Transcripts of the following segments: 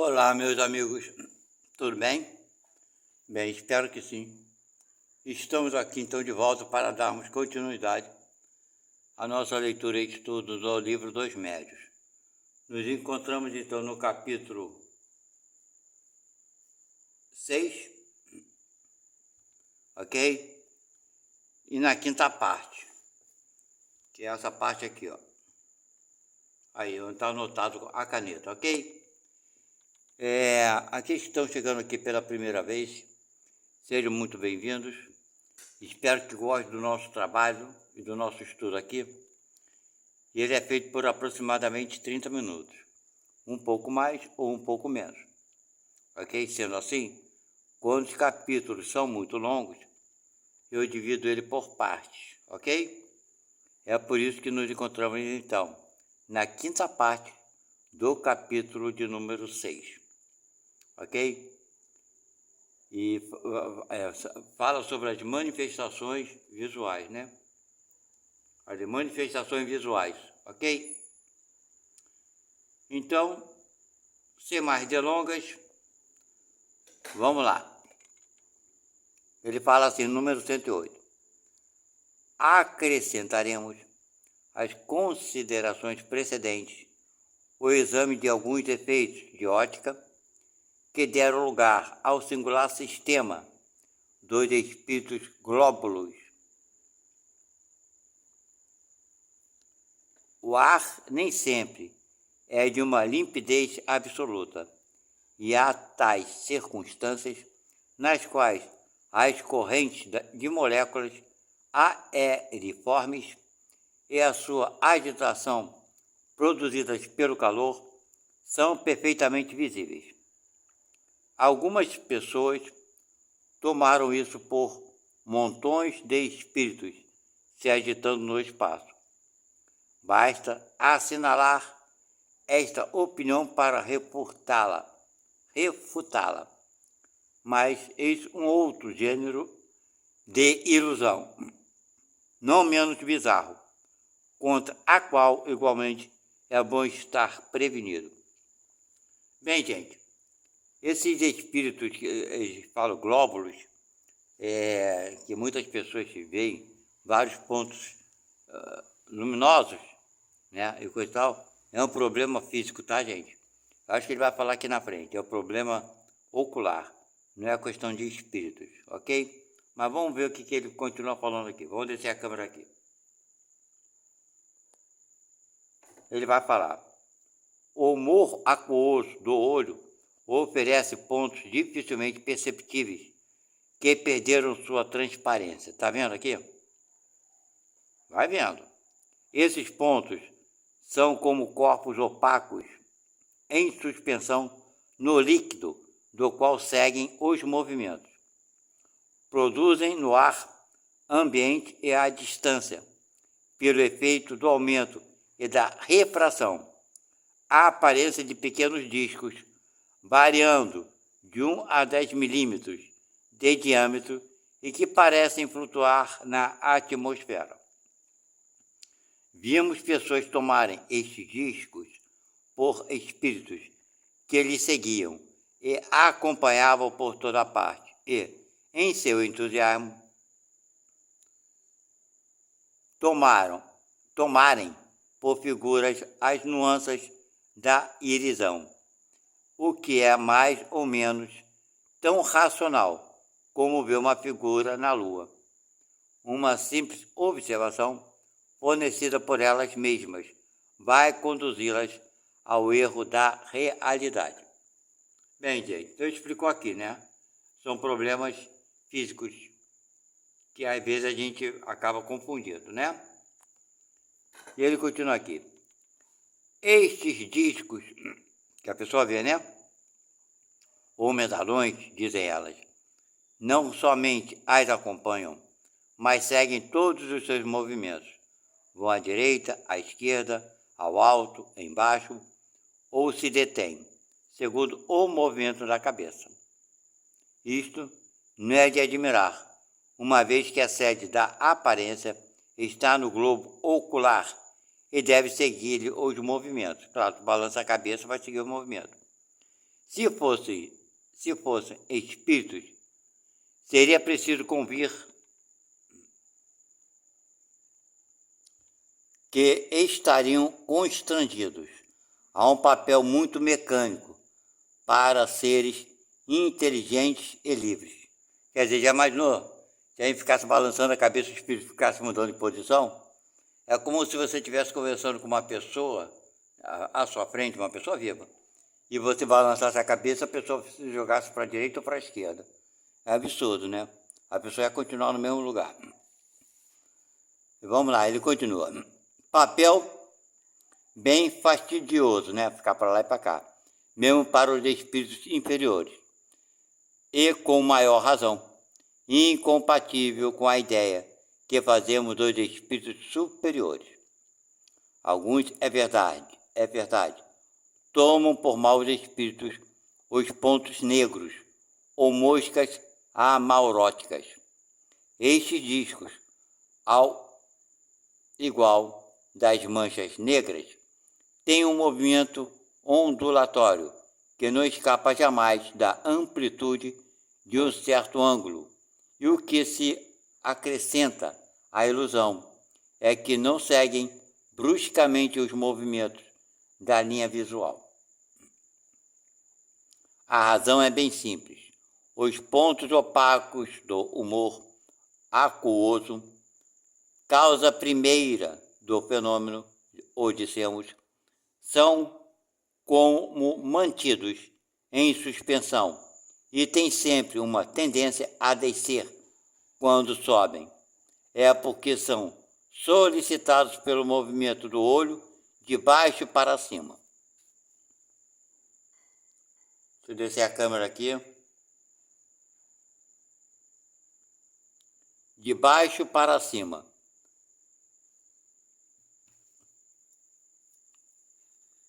Olá, meus amigos, tudo bem? Bem, espero que sim. Estamos aqui então de volta para darmos continuidade à nossa leitura e estudo do livro dos Médios. Nos encontramos então no capítulo 6, ok? E na quinta parte, que é essa parte aqui, ó. Aí, onde está anotado a caneta, ok? Aqui estão chegando aqui pela primeira vez, sejam muito bem-vindos. Espero que gostem do nosso trabalho e do nosso estudo aqui. E ele é feito por aproximadamente 30 minutos, um pouco mais ou um pouco menos. Ok? Sendo assim, quando os capítulos são muito longos, eu divido ele por partes, ok? É por isso que nos encontramos então na quinta parte do capítulo de número 6, ok? E fala sobre as manifestações visuais, né? As manifestações visuais, ok? Então, sem mais delongas, vamos lá. Ele fala assim, número 108. Acrescentaremos às considerações precedentes o exame de alguns efeitos de ótica que deram lugar ao singular sistema dos espíritos glóbulos. O ar nem sempre é de uma limpidez absoluta, e há tais circunstâncias nas quais as correntes de moléculas aeriformes e a sua agitação produzidas pelo calor são perfeitamente visíveis. Algumas pessoas tomaram isso por montões de espíritos se agitando no espaço. Basta assinalar esta opinião para refutá-la. Mas eis um outro gênero de ilusão, não menos bizarro, contra a qual igualmente é bom estar prevenido. Bem, gente, esses espíritos que eles falam glóbulos, que muitas pessoas veem, vários pontos luminosos, né, e coisa e tal, é um problema físico, tá, gente? Acho que ele vai falar aqui na frente, é o problema ocular, não é questão de espíritos, ok? Mas vamos ver o que ele continua falando aqui. Vamos descer a câmera aqui. Ele vai falar: o humor aquoso do olho oferece pontos dificilmente perceptíveis que perderam sua transparência. Tá vendo aqui? Vai vendo. Esses pontos são como corpos opacos em suspensão no líquido do qual seguem os movimentos. Produzem no ar ambiente e à distância, pelo efeito do aumento e da refração, a aparência de pequenos discos, variando de 1 a 10 milímetros de diâmetro e que parecem flutuar na atmosfera. Vimos pessoas tomarem estes discos por espíritos que lhes seguiam e acompanhavam por toda parte e, em seu entusiasmo, tomarem por figuras as nuances da irisão, o que é mais ou menos tão racional como ver uma figura na lua. Uma simples observação fornecida por elas mesmas vai conduzi-las ao erro da realidade. Bem, gente, então explicou aqui, né? São problemas físicos que às vezes a gente acaba confundindo, né? E ele continua aqui. Estes discos que a pessoa vê, né? Ou medalhões, dizem elas, não somente as acompanham, mas seguem todos os seus movimentos. Vão à direita, à esquerda, ao alto, embaixo, ou se detêm, segundo o movimento da cabeça. Isto não é de admirar, uma vez que a sede da aparência está no globo ocular e deve seguir-lhe os movimentos. Claro, tu balança a cabeça, vai seguir o movimento. Se fossem espíritos, seria preciso convir que estariam constrangidos a um papel muito mecânico para seres inteligentes e livres. Quer dizer, já imaginou? Se a gente ficasse balançando a cabeça, o espírito ficasse mudando de posição? É como se você estivesse conversando com uma pessoa à sua frente, uma pessoa viva, e você balançasse a cabeça, a pessoa se jogasse para a direita ou para a esquerda. É absurdo, né? A pessoa ia continuar no mesmo lugar. Vamos lá, ele continua. Papel bem fastidioso, né? Ficar para lá e para cá. Mesmo para os espíritos inferiores. E com maior razão. Incompatível com a ideia que fazemos dos espíritos superiores. Alguns, é verdade, tomam por maus espíritos os pontos negros ou moscas amauróticas. Estes discos, ao igual das manchas negras, têm um movimento ondulatório que não escapa jamais da amplitude de um certo ângulo, e o que se acrescenta à ilusão é que não seguem bruscamente os movimentos da linha visual. A razão é bem simples. Os pontos opacos do humor aquoso, causa primeira do fenômeno, ou dissemos, são como mantidos em suspensão e têm sempre uma tendência a descer quando sobem. É porque são solicitados pelo movimento do olho de baixo para cima. Deixa eu descer a câmera aqui. De baixo para cima.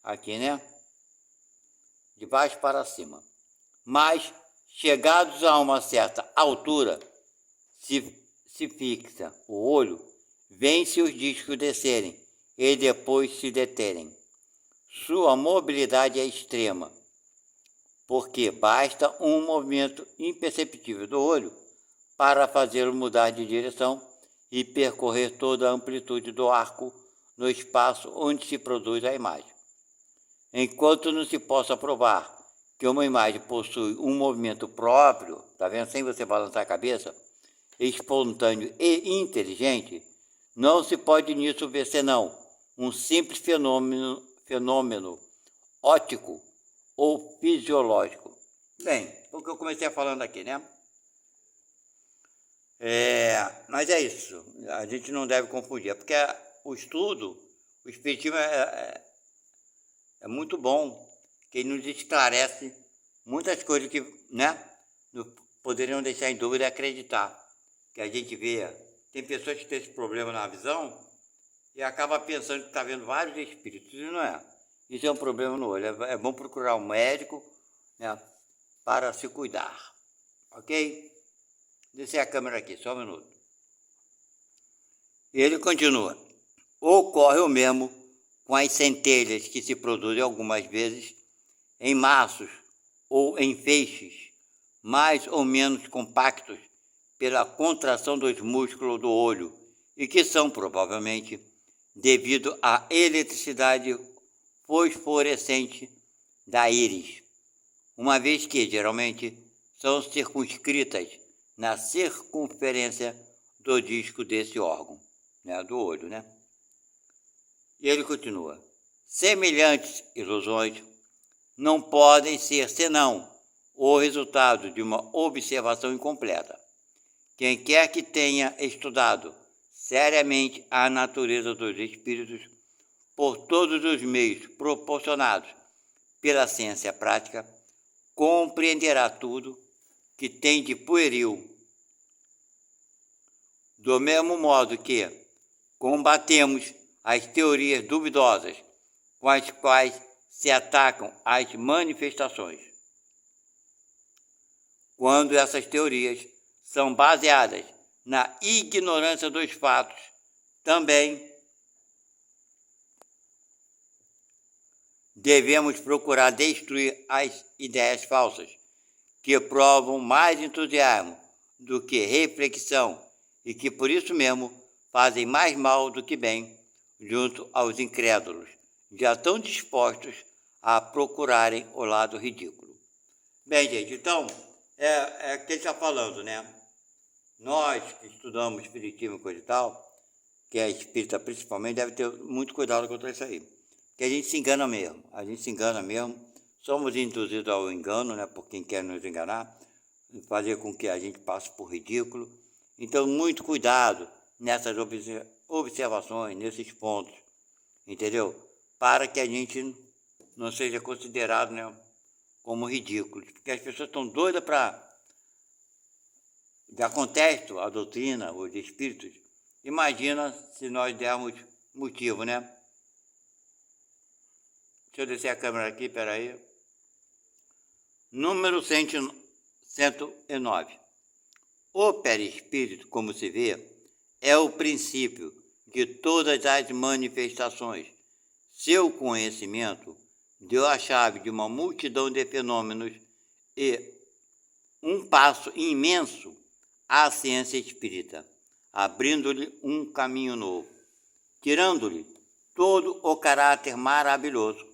Aqui, né? De baixo para cima. Mas, chegados a uma certa altura, se fixa o olho, vê-se os discos descerem e depois se deterem. Sua mobilidade é extrema, porque basta um movimento imperceptível do olho para fazê-lo mudar de direção e percorrer toda a amplitude do arco no espaço onde se produz a imagem. Enquanto não se possa provar que uma imagem possui um movimento próprio, tá vendo? Sem você balançar a cabeça, espontâneo e inteligente, não se pode nisso ver senão um simples fenômeno óptico ou fisiológico. Bem, o que eu comecei falando aqui, né? Mas é isso, a gente não deve confundir, porque o estudo, o espiritismo é muito bom, que ele nos esclarece muitas coisas que, né, poderiam deixar em dúvida e acreditar. Que a gente vê, tem pessoas que têm esse problema na visão e acaba pensando que está vendo vários espíritos, e não é. Isso é um problema no olho, é bom procurar um médico, né, para se cuidar, ok? Descer a câmera aqui, só um minuto. E ele continua. Ocorre o mesmo com as centelhas que se produzem algumas vezes em maços ou em feixes, mais ou menos compactos pela contração dos músculos do olho e que são provavelmente devido à eletricidade fosforescente da íris, uma vez que geralmente são circunscritas na circunferência do disco desse órgão, né, do olho, né? E ele continua. Semelhantes ilusões não podem ser senão o resultado de uma observação incompleta. Quem quer que tenha estudado seriamente a natureza dos espíritos por todos os meios proporcionados pela ciência prática, compreenderá tudo que tem de pueril. Do mesmo modo que combatemos as teorias duvidosas com as quais se atacam as manifestações, quando essas teorias são baseadas na ignorância dos fatos, também devemos procurar destruir as ideias falsas, que provam mais entusiasmo do que reflexão e que, por isso mesmo, fazem mais mal do que bem junto aos incrédulos, já tão dispostos a procurarem o lado ridículo. Bem, gente, então, é o que ele está falando, né? Nós que estudamos espiritismo e coisa e tal, que é espírita principalmente, deve ter muito cuidado contra isso aí. Que a gente se engana mesmo, somos induzidos ao engano, né, por quem quer nos enganar, fazer com que a gente passe por ridículo. Então, muito cuidado nessas observações, nesses pontos, entendeu? Para que a gente não seja considerado, né, como ridículos, porque as pessoas estão doidas para dar contexto à doutrina, os espíritos. Imagina se nós dermos motivo, né? Deixa eu descer a câmera aqui, peraí. Número 109. O perispírito, como se vê, é o princípio de todas as manifestações. Seu conhecimento deu a chave de uma multidão de fenômenos e um passo imenso à ciência espírita, abrindo-lhe um caminho novo, tirando-lhe todo o caráter maravilhoso.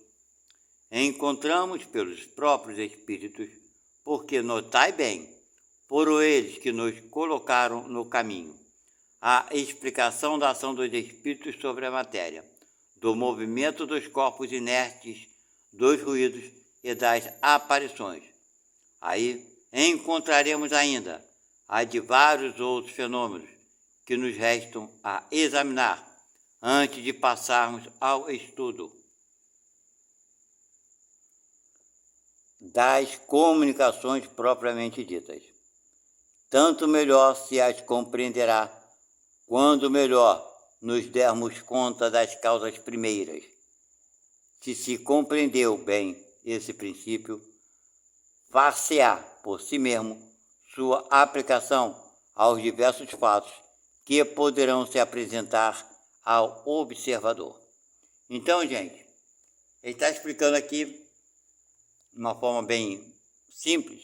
Encontramos pelos próprios espíritos, porque notai bem, foram eles que nos colocaram no caminho, a explicação da ação dos espíritos sobre a matéria, do movimento dos corpos inertes, dos ruídos e das aparições. Aí encontraremos ainda a de vários outros fenômenos que nos restam a examinar antes de passarmos ao estudo das comunicações propriamente ditas. Tanto melhor se as compreenderá, quando melhor nos dermos conta das causas primeiras. Se compreendeu bem esse princípio, far-se-á por si mesmo sua aplicação aos diversos fatos que poderão se apresentar ao observador. Então, gente, ele está explicando aqui, de uma forma bem simples,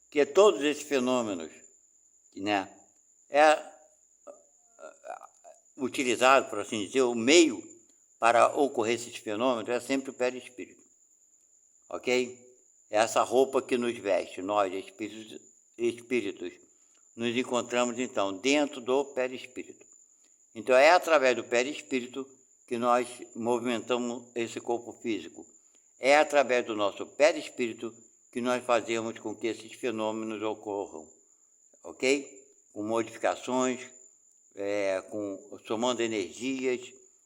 que todos esses fenômenos, né, utilizado, por assim dizer, o meio para ocorrer esses fenômenos é sempre o perispírito, ok? Essa roupa que nos veste, nós, espíritos, nos encontramos, então, dentro do perispírito. Então, é através do perispírito que nós movimentamos esse corpo físico. É através do nosso perispírito que nós fazemos com que esses fenômenos ocorram, ok? Com modificações, somando energias,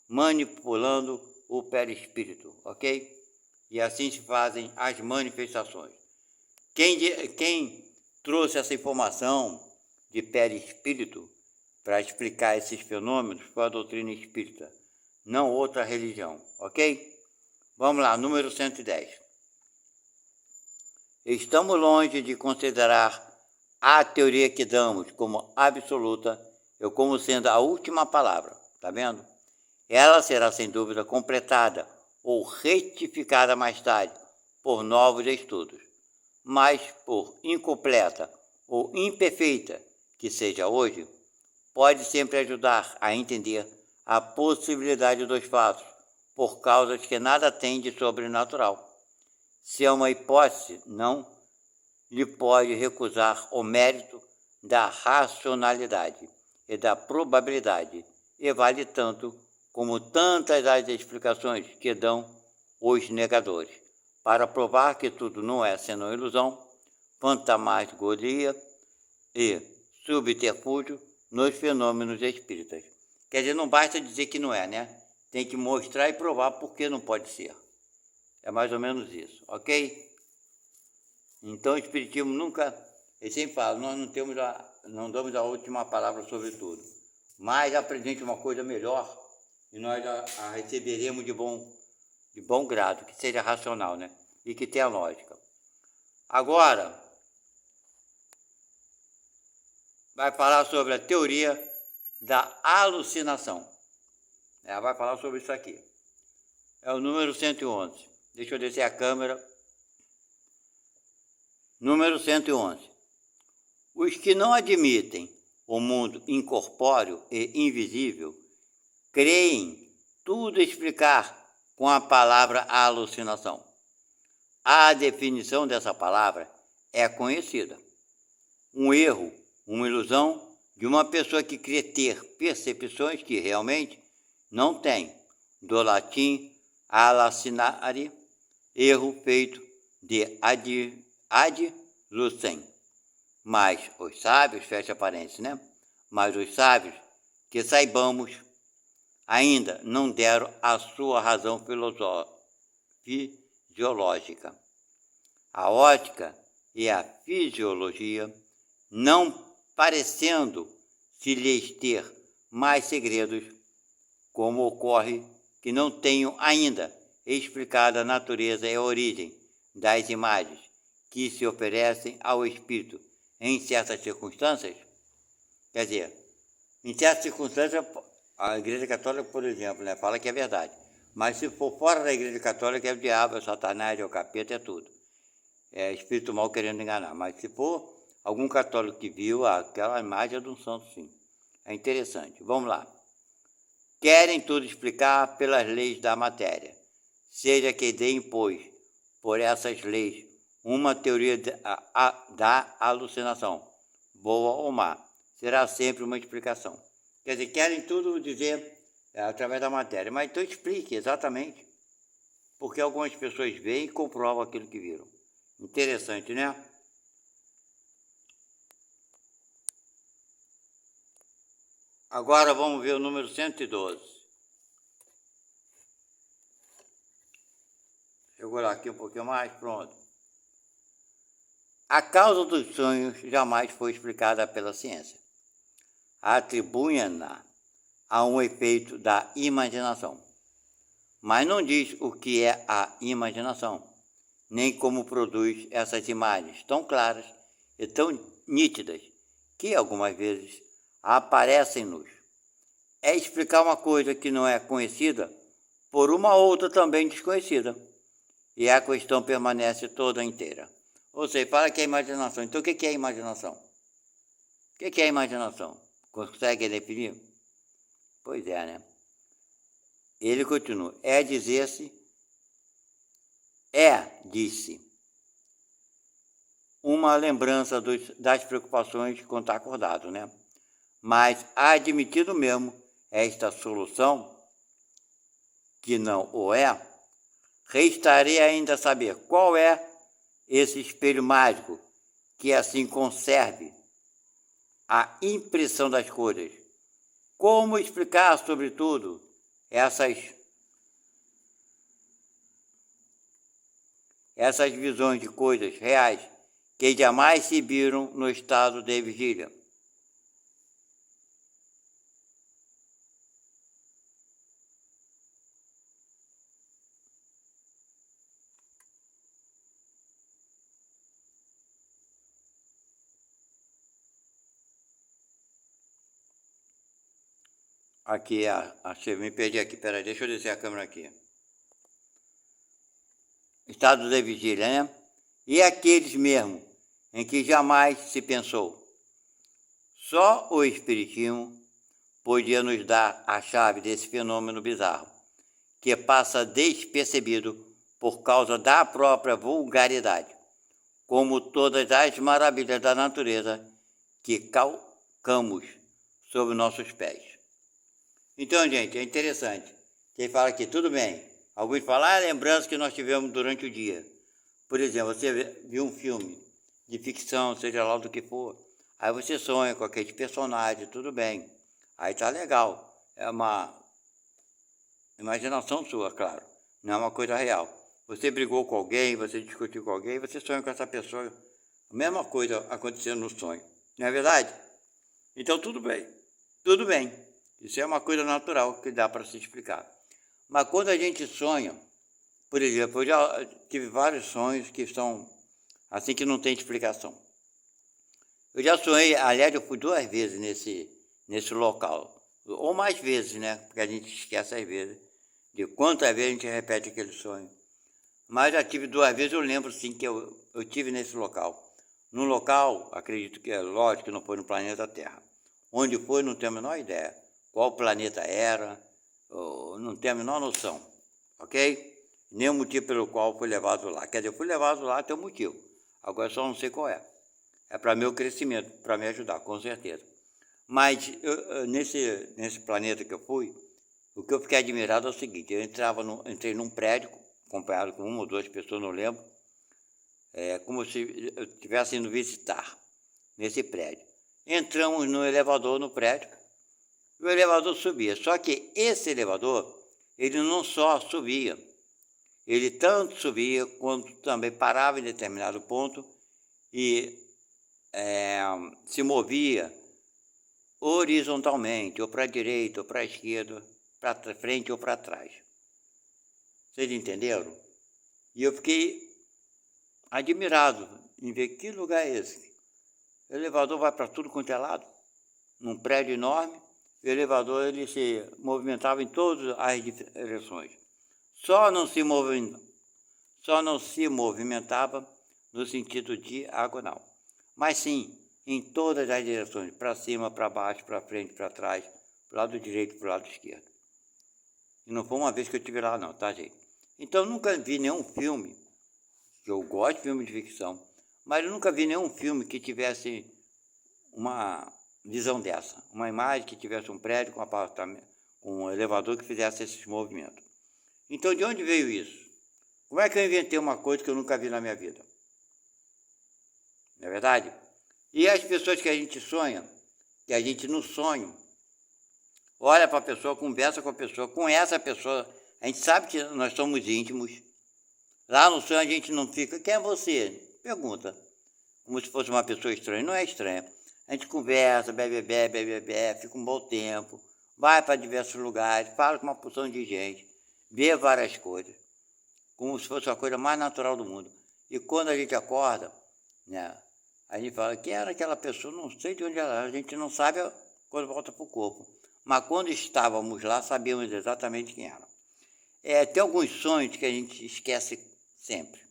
manipulando o perispírito, ok? E assim se fazem as manifestações. Quem trouxe essa informação de perispírito para explicar esses fenômenos foi a doutrina espírita, não outra religião, ok? Vamos lá, número 110. Estamos longe de considerar a teoria que damos como absoluta ou como sendo a última palavra, tá vendo? Ela será sem dúvida completada ou retificada mais tarde por novos estudos, mas por incompleta ou imperfeita que seja hoje, pode sempre ajudar a entender a possibilidade dos fatos por causas que nada tem de sobrenatural. Se é uma hipótese, não lhe pode recusar o mérito da racionalidade e da probabilidade, e vale tanto como tantas as explicações que dão os negadores, para provar que tudo não é senão ilusão, fantasmagoria e subterfúgio nos fenômenos espíritas. Quer dizer, não basta dizer que não é, né? Tem que mostrar e provar por que não pode ser. É mais ou menos isso, ok? Então o espiritismo nunca, ele sempre fala, nós não damos a última palavra sobre tudo, mas apresente uma coisa melhor e nós a receberemos de bom grado, que seja racional, né? E que tenha lógica. Agora, vai falar sobre a teoria da alucinação. Vai falar sobre isso aqui. É o número 111. Deixa eu descer a câmera. Número 111. Os que não admitem o mundo incorpóreo e invisível creem tudo explicar com a palavra alucinação. A definição dessa palavra é conhecida. Um erro, uma ilusão de uma pessoa que crê ter percepções que realmente não tem. Do latim alacinare, erro feito de ad lucem. Mas os sábios, fecha parênteses, né? Mas os sábios, que saibamos, ainda não deram a sua razão fisiológica. A ótica e a fisiologia, não parecendo se lhes ter mais segredos, como ocorre que não tenham ainda explicado a natureza e a origem das imagens que se oferecem ao espírito em certas circunstâncias. Quer dizer, em certas circunstâncias, a Igreja Católica, por exemplo, né, fala que é verdade. Mas se for fora da Igreja Católica, é o diabo, é o Satanás, é o capeta, é tudo. É espírito mal querendo enganar. Mas se for algum católico que viu, aquela imagem é de um santo, sim. É interessante. Vamos lá. Querem tudo explicar pelas leis da matéria, seja que deem, pois, por essas leis, uma teoria da alucinação, boa ou má, será sempre uma explicação. Quer dizer, querem tudo dizer através da matéria, mas então explique exatamente, porque algumas pessoas veem e comprovam aquilo que viram. Interessante, né? Agora vamos ver o número 112. Chegou lá aqui um pouquinho mais, pronto. A causa dos sonhos jamais foi explicada pela ciência. Atribuem-na a um efeito da imaginação. Mas não diz o que é a imaginação, nem como produz essas imagens tão claras e tão nítidas que algumas vezes aparecem-nos. É explicar uma coisa que não é conhecida por uma outra também desconhecida, e a questão permanece toda inteira. Ou seja, fala que é imaginação. Então o que é imaginação? O que é imaginação? Consegue definir? Pois é, né? Ele continua. Disse, uma lembrança das preocupações quando está acordado, né? Mas admitido mesmo esta solução, que não o é, restaria ainda saber qual é esse espelho mágico que assim conserve a impressão das cores. Como explicar, sobretudo, essas visões de coisas reais que jamais se viram no estado de vigília? Aqui, me perdi aqui, peraí, deixa eu descer a câmera aqui. Estado de vigília, né? E aqueles mesmo em que jamais se pensou. Só o Espiritismo podia nos dar a chave desse fenômeno bizarro, que passa despercebido por causa da própria vulgaridade, como todas as maravilhas da natureza que calcamos sob nossos pés. Então, gente, é interessante. Quem fala aqui, tudo bem. Alguns falam, lembranças que nós tivemos durante o dia. Por exemplo, você viu um filme de ficção, seja lá do que for. Aí você sonha com aqueles personagens, tudo bem. Aí tá legal. É uma imaginação sua, claro. Não é uma coisa real. Você brigou com alguém, você discutiu com alguém, você sonha com essa pessoa. A mesma coisa acontecendo no sonho. Não é verdade? Então tudo bem. Tudo bem. Isso é uma coisa natural que dá para se explicar. Mas quando a gente sonha, por exemplo, eu já tive vários sonhos que são assim que não tem explicação. Eu já sonhei, aliás, eu fui 2 vezes nesse local. Ou mais vezes, né? Porque a gente esquece às vezes de quantas vezes a gente repete aquele sonho. Mas já tive 2 vezes, eu lembro sim que eu tive nesse local. No local, acredito que é lógico que não foi no planeta Terra. Onde foi, não tenho a menor ideia. Qual planeta era, não tenho a menor noção, ok? Nem o motivo pelo qual fui levado lá. Quer dizer, eu fui levado lá, tem um motivo. Agora só não sei qual é. É para meu crescimento, para me ajudar, com certeza. Mas nesse planeta que eu fui, o que eu fiquei admirado é o seguinte: eu entrei num prédio, acompanhado com 1 ou 2 pessoas, não lembro, como se eu estivesse indo visitar nesse prédio. Entramos no elevador no prédio, e o elevador subia. Só que esse elevador, ele não só subia, ele tanto subia quanto também parava em determinado ponto e se movia horizontalmente, ou para a direita, ou para a esquerda, para frente ou para trás. Vocês entenderam? E eu fiquei admirado em ver que lugar é esse. O elevador vai para tudo quanto é lado, num prédio enorme. O elevador ele se movimentava em todas as direções. Só não se movimentava no sentido diagonal. Mas sim, em todas as direções, para cima, para baixo, para frente, para trás, para o lado direito, para o lado esquerdo. E não foi uma vez que eu estive lá não, tá, gente? Então eu nunca vi nenhum filme, que eu gosto de filme de ficção, mas eu nunca vi nenhum filme que tivesse uma visão dessa. Uma imagem que tivesse um prédio com apartamento, com um elevador que fizesse esses movimentos. Então de onde veio isso? Como é que eu inventei uma coisa que eu nunca vi na minha vida? Não é verdade? E as pessoas que a gente sonha, que a gente no sonho, olha para a pessoa, conversa com a pessoa, com essa pessoa, a gente sabe que nós somos íntimos. Lá no sonho a gente não fica, quem é você? Pergunta. Como se fosse uma pessoa estranha. Não é estranha. A gente conversa, bebe, fica um bom tempo, vai para diversos lugares, fala com uma porção de gente, vê várias coisas, como se fosse a coisa mais natural do mundo. E quando a gente acorda, né, a gente fala, quem era aquela pessoa? Não sei de onde ela era, a gente não sabe quando volta para o corpo. Mas quando estávamos lá, sabíamos exatamente quem era. Tem alguns sonhos que a gente esquece sempre.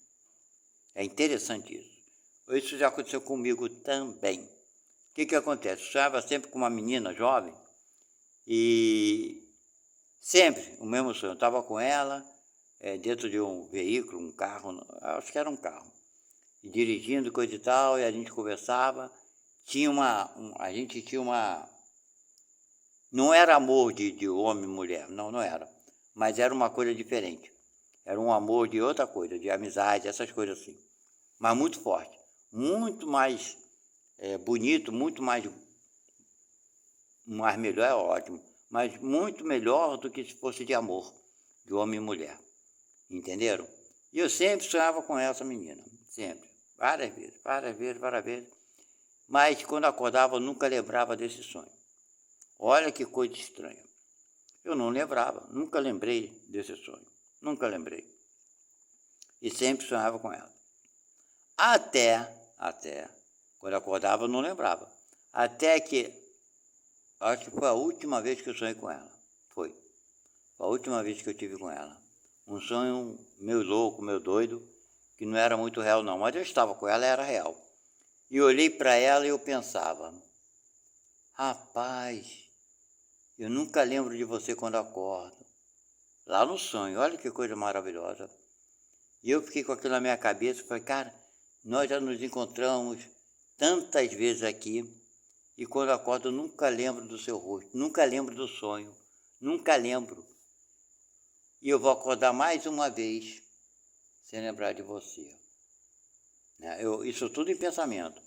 É interessante isso. Isso já aconteceu comigo também. O que acontece? Eu sonhava sempre com uma menina jovem e sempre o mesmo sonho. Eu estava com ela dentro de um veículo, um carro, acho que era um carro, e dirigindo, coisa e tal, e a gente conversava. A gente tinha uma... Não era amor de homem e mulher, não era. Mas era uma coisa diferente. Era um amor de outra coisa, de amizade, essas coisas assim. Mas muito forte. Muito mais bonito, muito mais melhor, é ótimo. Mas muito melhor do que se fosse de amor, de homem e mulher. Entenderam? E eu sempre sonhava com essa menina. Sempre. Várias vezes. Mas quando acordava, eu nunca lembrava desse sonho. Olha que coisa estranha. Eu não lembrava, nunca lembrei desse sonho. Nunca lembrei. E sempre sonhava com ela. Até, quando acordava eu não lembrava. Até que, acho que foi a última vez que eu sonhei com ela. Foi a última vez que eu tive com ela. Um sonho meio louco, meio doido, que não era muito real não, mas eu estava com ela, era real. E olhei para ela e eu pensava, rapaz, eu nunca lembro de você quando acordo. Lá no sonho, olha que coisa maravilhosa. E eu fiquei com aquilo na minha cabeça, falei, cara, nós já nos encontramos tantas vezes aqui, e quando acordo eu nunca lembro do seu rosto, nunca lembro do sonho, nunca lembro. E eu vou acordar mais uma vez sem lembrar de você. Isso tudo em pensamento,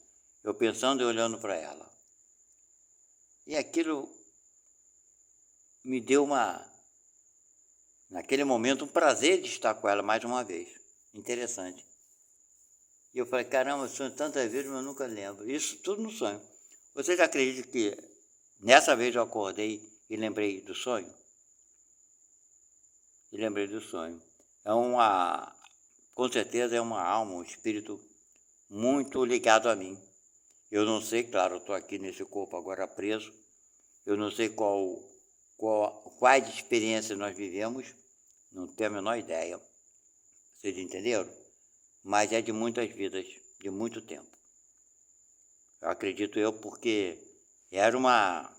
eu pensando e olhando para ela. E aquilo me deu naquele momento, um prazer de estar com ela mais uma vez. Interessante. E eu falei, caramba, eu sonho tantas vezes, mas eu nunca lembro. Isso tudo no sonho. Vocês acreditam que nessa vez eu acordei e lembrei do sonho? E lembrei do sonho. Com certeza é uma alma, um espírito muito ligado a mim. Eu não sei, claro, eu estou aqui nesse corpo agora preso. Eu não sei quais experiências nós vivemos, não tenho a menor ideia. Vocês entenderam? Mas é de muitas vidas, de muito tempo. Eu acredito eu, porque era uma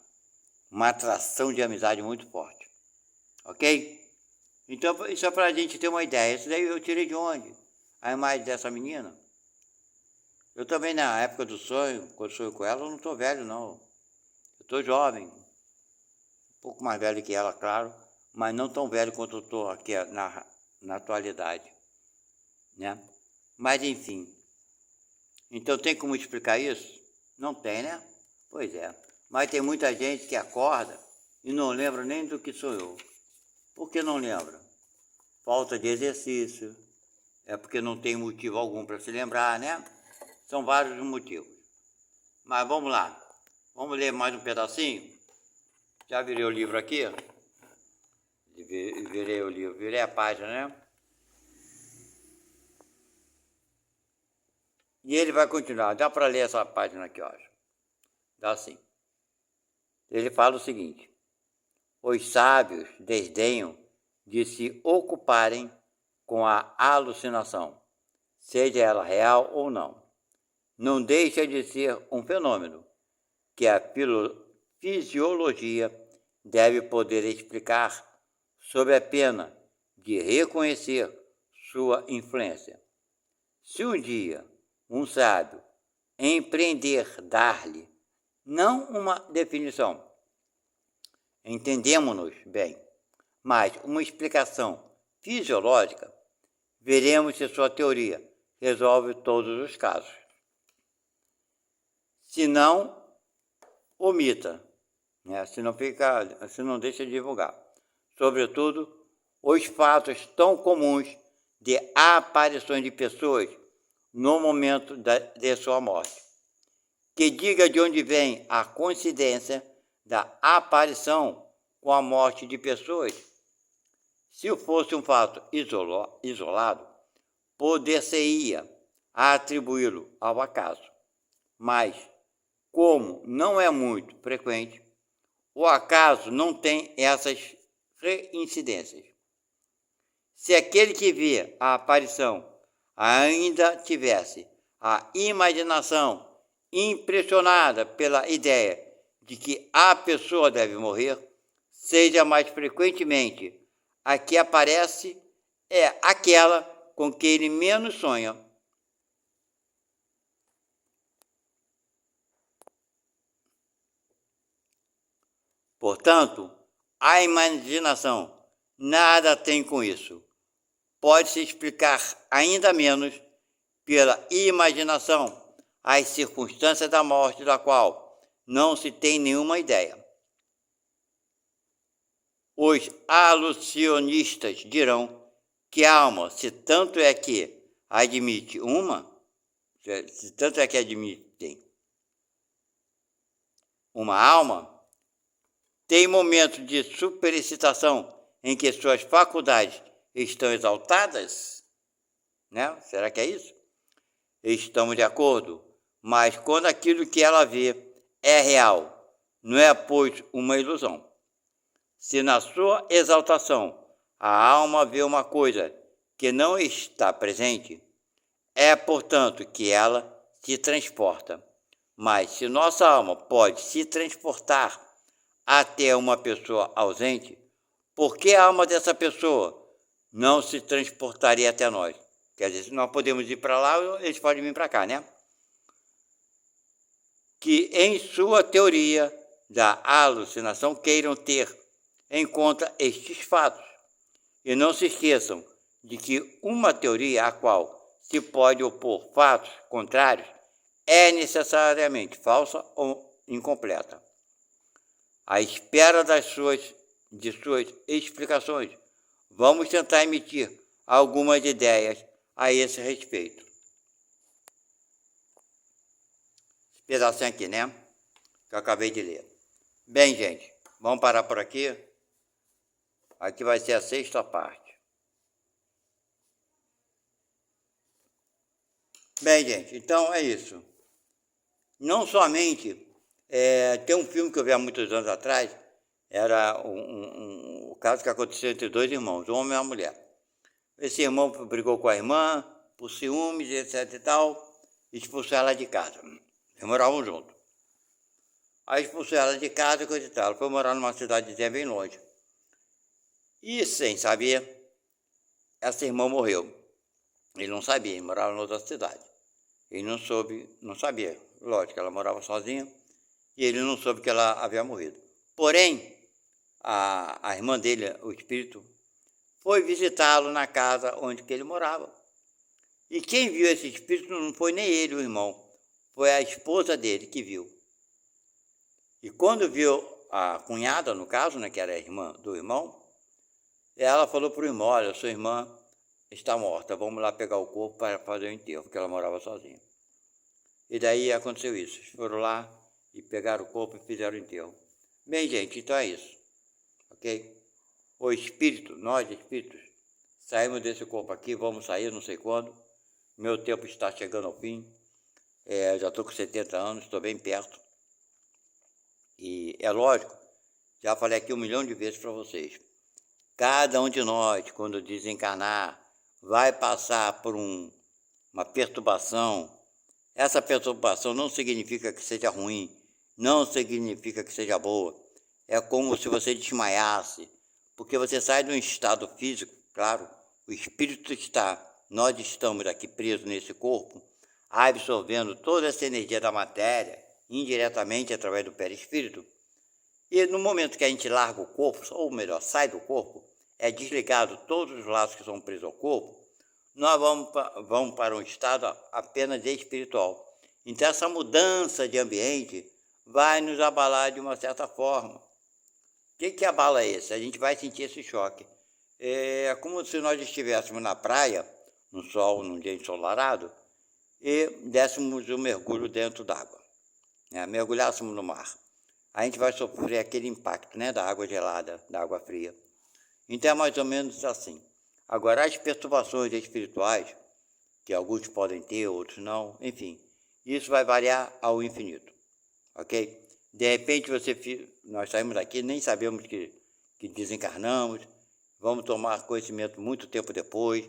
atração de amizade muito forte. Ok? Então, isso é para a gente ter uma ideia. Isso daí eu tirei de onde? A imagem dessa menina. Eu também, na época do sonho, quando sonho com ela, eu não estou velho, não. Eu estou jovem. Um pouco mais velho que ela, claro, mas não tão velho quanto eu estou aqui na atualidade. Né? Mas, enfim. Então, tem como explicar isso? Não tem, né? Pois é. Mas tem muita gente que acorda e não lembra nem do que sonhou. Por que não lembra? Falta de exercício. É porque não tem motivo algum para se lembrar, né? São vários motivos. Mas vamos lá. Vamos ler mais um pedacinho? Já virei o livro aqui? Virei o livro, virei a página, né? E ele vai continuar. Dá para ler essa página aqui, eu acho. Dá sim. Ele fala o seguinte: os sábios desdenham de se ocuparem com a alucinação, seja ela real ou não. Não deixa de ser um fenômeno que a fisiologia deve poder explicar sob a pena de reconhecer sua influência. Se um dia um sábio empreender dar-lhe não uma definição, entendemos-nos bem, mas uma explicação fisiológica, veremos se sua teoria resolve todos os casos. Se não, omita, né? se não deixa de divulgar. Sobretudo, os fatos tão comuns de aparições de pessoas no momento de sua morte. Que diga de onde vem a coincidência da aparição com a morte de pessoas. Se fosse um fato isolado, poder-se-ia atribuí-lo ao acaso. Mas, como não é muito frequente, o acaso não tem essas reincidências. Se aquele que vê a aparição ainda tivesse a imaginação impressionada pela ideia de que a pessoa deve morrer, seja mais frequentemente a que aparece é aquela com que ele menos sonha. Portanto, a imaginação nada tem com isso. Pode-se explicar ainda menos pela imaginação as circunstâncias da morte da qual não se tem nenhuma ideia. Os alucionistas dirão que a alma, se tanto é que admitem uma alma, tem momentos de superexcitação em que suas faculdades estão exaltadas, né? Será que é isso? Estamos de acordo, mas quando aquilo que ela vê é real, não é, pois, uma ilusão. Se na sua exaltação a alma vê uma coisa que não está presente, é, portanto, que ela se transporta. Mas se nossa alma pode se transportar até uma pessoa ausente, por que a alma dessa pessoa não se transportaria até nós? Quer dizer, se nós podemos ir para lá, eles podem vir para cá, né? Que em sua teoria da alucinação queiram ter em conta estes fatos. E não se esqueçam de que uma teoria a qual se pode opor fatos contrários é necessariamente falsa ou incompleta. À espera de suas explicações, vamos tentar emitir algumas ideias a esse respeito. Esse pedacinho aqui, né? Que eu acabei de ler. Bem, gente, vamos parar por aqui. Aqui vai ser a 6ª parte. Bem, gente, então é isso. Não somente... tem um filme que eu vi há muitos anos atrás, era o caso que aconteceu entre 2 irmãos, um homem e uma mulher. esse irmão brigou com a irmã, por ciúmes, etc e tal, expulsou ela de casa. Eles moravam juntos. Aí expulsou ela de casa, coisa e tal. Ela foi morar numa cidadezinha bem longe. E sem saber, essa irmã morreu. Ele não sabia, ele morava em outra cidade. Ele não soube, não sabia. Lógico, ela morava sozinha e ele não soube que ela havia morrido. Porém, a irmã dele, o espírito, foi visitá-lo na casa onde que ele morava. E quem viu esse espírito não foi nem ele, o irmão, foi a esposa dele que viu. E quando viu a cunhada, no caso, né, que era a irmã do irmão, ela falou para o irmão: olha, sua irmã está morta, vamos lá pegar o corpo para fazer o enterro, porque ela morava sozinha. E daí aconteceu isso, eles foram lá e pegaram o corpo e fizeram o enterro. Bem, gente, então é isso, ok? O espírito, nós espíritos, saímos desse corpo aqui, vamos sair, não sei quando, meu tempo está chegando ao fim, já estou com 70 anos, estou bem perto, e é lógico, já falei aqui 1 milhão de vezes para vocês, cada um de nós, quando desencarnar, vai passar por uma perturbação. Essa perturbação não significa que seja ruim, não significa que seja boa. É como se você desmaiasse, porque você sai de um estado físico, claro, o espírito está, nós estamos aqui presos nesse corpo, absorvendo toda essa energia da matéria, indiretamente através do perispírito, e no momento que a gente larga o corpo, ou melhor, sai do corpo, é desligado todos os laços que são presos ao corpo, nós vamos para um estado apenas espiritual. Então essa mudança de ambiente vai nos abalar de uma certa forma. O que abala esse? A gente vai sentir esse choque. É como se nós estivéssemos na praia, no sol, num dia ensolarado, e dessemos um mergulho dentro d'água, né? Mergulhássemos no mar. A gente vai sofrer aquele impacto, né, da água gelada, da água fria. Então é mais ou menos assim. Agora, as perturbações espirituais, que alguns podem ter, outros não, enfim, isso vai variar ao infinito, ok? De repente nós saímos daqui, nem sabemos que desencarnamos, vamos tomar conhecimento muito tempo depois,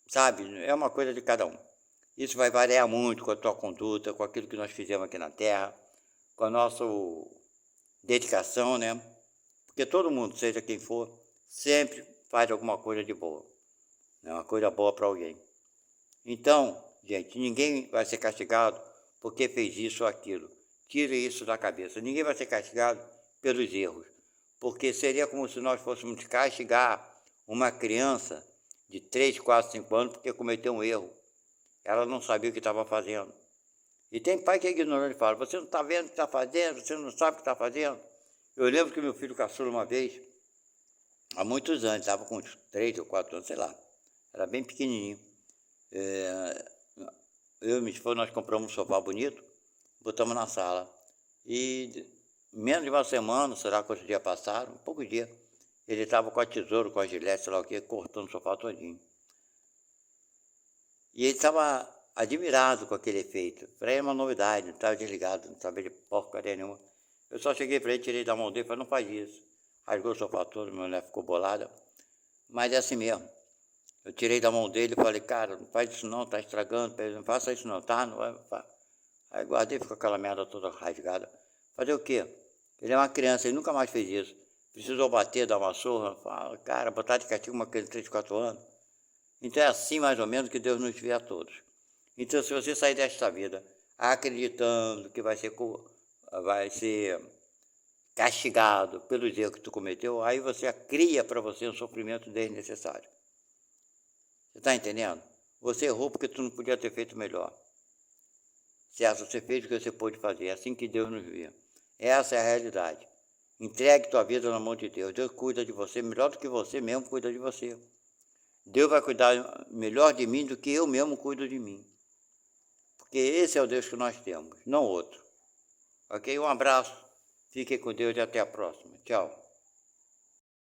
sabe? É uma coisa de cada um. Isso vai variar muito com a tua conduta, com aquilo que nós fizemos aqui na Terra, com a nossa dedicação, né? Porque todo mundo, seja quem for, sempre faz alguma coisa de boa, né? Uma coisa boa para alguém. Então, gente, ninguém vai ser castigado porque fez isso ou aquilo. Tire isso da cabeça. Ninguém vai ser castigado pelos erros, porque seria como se nós fôssemos castigar uma criança de 3, 4, 5 anos porque cometeu um erro. Ela não sabia o que estava fazendo. E tem pai que é ignorante e fala: você não está vendo o que está fazendo, você não sabe o que está fazendo. Eu lembro que meu filho caçula uma vez, há muitos anos, estava com uns 3 ou 4 anos, sei lá, era bem pequenininho. Eu e minha esposa, nós compramos um sofá bonito, botamos na sala. E menos de uma semana, será quantos dias passaram, poucos dias, ele estava com a tesoura, com a gilete, sei lá o que, cortando o sofá todinho. E ele estava admirado com aquele efeito. Para ele era uma novidade, não estava desligado, não sabia de porcaria nenhuma. Eu só cheguei para ele, tirei da mão dele e falei: não faz isso. Rasgou o sofá todo, minha mulher ficou bolada. Mas é assim mesmo. Eu tirei da mão dele e falei: cara, não faz isso não, tá estragando, não faça isso não, tá? Não vai. Aí guardei, ficou aquela merda toda rasgada. Fazer o quê? Ele é uma criança, ele nunca mais fez isso. Precisou bater, dar uma surra, fala, cara, botar de castigo uma criança de 3, 4 anos. Então é assim mais ou menos que Deus nos vê a todos. Então se você sair desta vida acreditando que vai ser castigado pelos erros que tu cometeu, aí você cria para você um sofrimento desnecessário. Você está entendendo? Você errou porque tu não podia ter feito melhor. Certo? Você fez o que você pôde fazer. É assim que Deus nos vê. Essa é a realidade. Entregue tua vida na mão de Deus. Deus cuida de você melhor do que você mesmo cuida de você. Deus vai cuidar melhor de mim do que eu mesmo cuido de mim. Porque esse é o Deus que nós temos, não outro. Ok? Um abraço. Fiquem com Deus e até a próxima. Tchau.